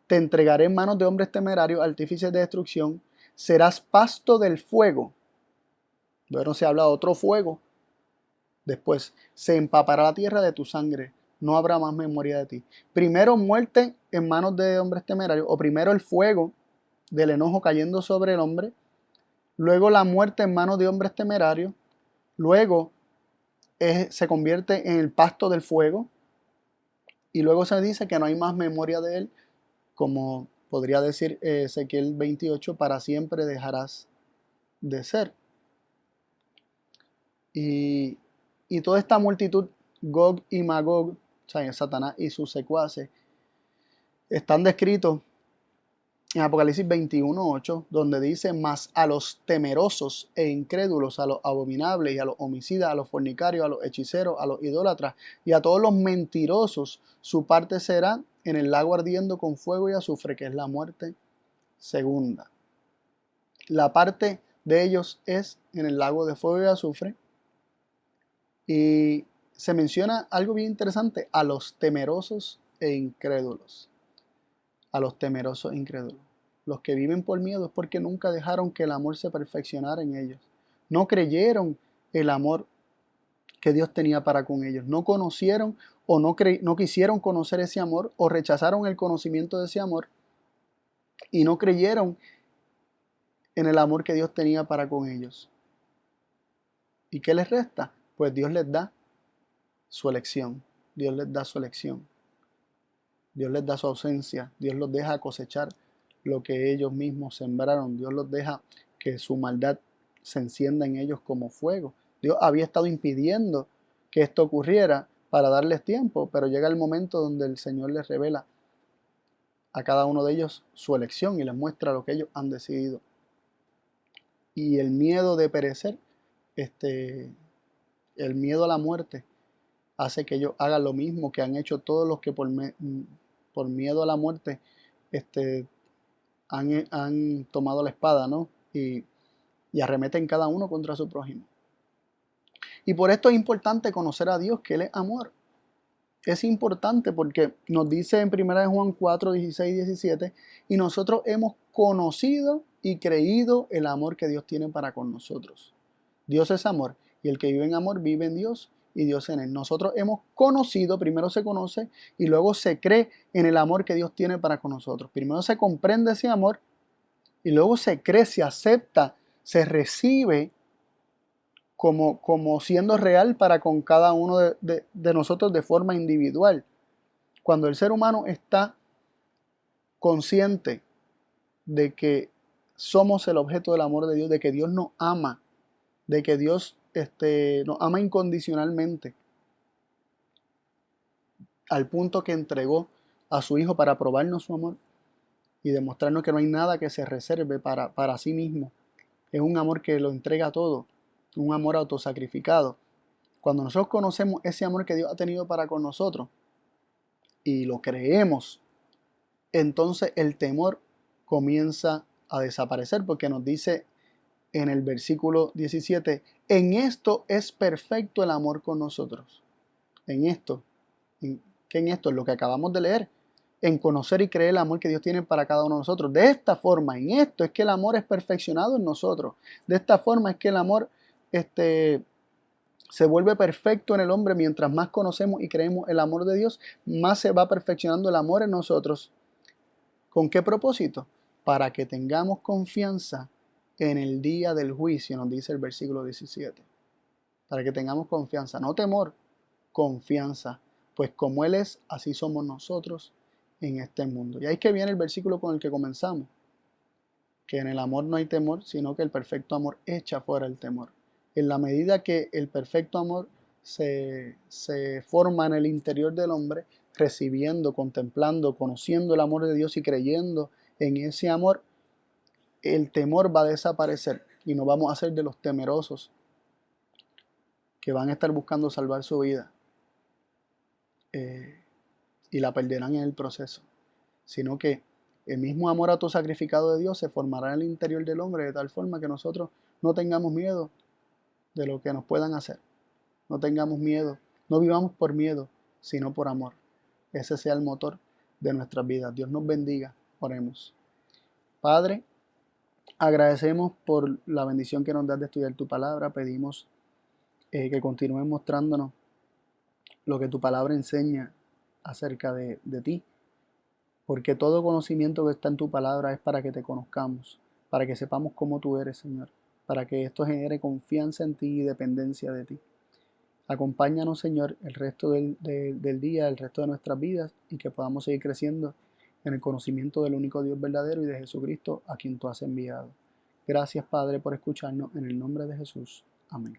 te entregaré en manos de hombres temerarios, artífices de destrucción, serás pasto del fuego. Bueno, se habla de otro fuego. Después, se empapará la tierra de tu sangre, no habrá más memoria de ti. Primero muerte en manos de hombres temerarios, o primero el fuego del enojo cayendo sobre el hombre, luego la muerte en manos de hombres temerarios, luego se convierte en el pasto del fuego, y luego se dice que no hay más memoria de él, como podría decir Ezequiel 28, para siempre dejarás de ser. Y toda esta multitud, Gog y Magog, o sea, Satanás y sus secuaces, están descritos en Apocalipsis 21:8, donde dice: mas a los temerosos e incrédulos, a los abominables y a los homicidas, a los fornicarios, a los hechiceros, a los idólatras y a todos los mentirosos, su parte será en el lago ardiendo con fuego y azufre, que es la muerte segunda. La parte de ellos es en el lago de fuego y azufre. Y se menciona algo bien interesante: a los temerosos e incrédulos. A los temerosos e incrédulos. Los que viven por miedo es porque nunca dejaron que el amor se perfeccionara en ellos. No creyeron el amor que Dios tenía para con ellos. No conocieron o no quisieron conocer ese amor, o rechazaron el conocimiento de ese amor y no creyeron en el amor que Dios tenía para con ellos. ¿Y qué les resta? Pues Dios les da su elección. Dios les da su elección. Dios les da su ausencia. Dios los deja cosechar lo que ellos mismos sembraron. Dios los deja que su maldad se encienda en ellos como fuego. Dios había estado impidiendo que esto ocurriera para darles tiempo, pero llega el momento donde el Señor les revela a cada uno de ellos su elección y les muestra lo que ellos han decidido. Y el miedo de perecer, el miedo a la muerte, hace que ellos hagan lo mismo que han hecho todos los que por miedo a la muerte han tomado la espada, ¿no? Y arremeten cada uno contra su prójimo. Y por esto es importante conocer a Dios, que Él es amor. Es importante porque nos dice en 1 Juan 4, 16 y 17: y nosotros hemos conocido y creído el amor que Dios tiene para con nosotros. Dios es amor, y el que vive en amor vive en Dios y Dios en él. Nosotros hemos conocido, primero se conoce y luego se cree en el amor que Dios tiene para con nosotros. Primero se comprende ese amor y luego se cree, se acepta, se recibe como siendo real para con cada uno de nosotros de forma individual. Cuando el ser humano está consciente de que somos el objeto del amor de Dios, de que Dios nos ama, de que Dios nos ama incondicionalmente, al punto que entregó a su Hijo para probarnos su amor y demostrarnos que no hay nada que se reserve para sí mismo. Es un amor que lo entrega todo, un amor autosacrificado. Cuando nosotros conocemos ese amor que Dios ha tenido para con nosotros y lo creemos, entonces el temor comienza a desaparecer, porque nos dice en el versículo 17: en esto es perfecto el amor con nosotros. En esto, ¿qué en esto? Es lo que acabamos de leer. En conocer y creer el amor que Dios tiene para cada uno de nosotros. De esta forma, en esto es que el amor es perfeccionado en nosotros. De esta forma es que el amor se vuelve perfecto en el hombre. Mientras más conocemos y creemos el amor de Dios, más se va perfeccionando el amor en nosotros. ¿Con qué propósito? Para que tengamos confianza en el día del juicio, nos dice el versículo 17. Para que tengamos confianza, no temor, confianza. Pues como Él es, así somos nosotros en este mundo. Y ahí es que viene el versículo con el que comenzamos: que en el amor no hay temor, sino que el perfecto amor echa fuera el temor. En la medida que el perfecto amor se forma en el interior del hombre, recibiendo, contemplando, conociendo el amor de Dios y creyendo en ese amor, el temor va a desaparecer y no vamos a ser de los temerosos que van a estar buscando salvar su vida y la perderán en el proceso, sino que el mismo amor autosacrificado de Dios se formará en el interior del hombre de tal forma que nosotros no tengamos miedo de lo que nos puedan hacer. No tengamos miedo, no vivamos por miedo, sino por amor. Ese sea el motor de nuestras vidas. Dios nos bendiga. Oremos. Padre, agradecemos por la bendición que nos das de estudiar tu palabra. Pedimos que continúes mostrándonos lo que tu palabra enseña acerca de ti, porque todo conocimiento que está en tu palabra es para que te conozcamos, para que sepamos cómo tú eres, Señor, para que esto genere confianza en ti y dependencia de ti. Acompáñanos, Señor, el resto del día, el resto de nuestras vidas, y que podamos seguir creciendo en el conocimiento del único Dios verdadero y de Jesucristo, a quien tú has enviado. Gracias, Padre, por escucharnos. En el nombre de Jesús. Amén.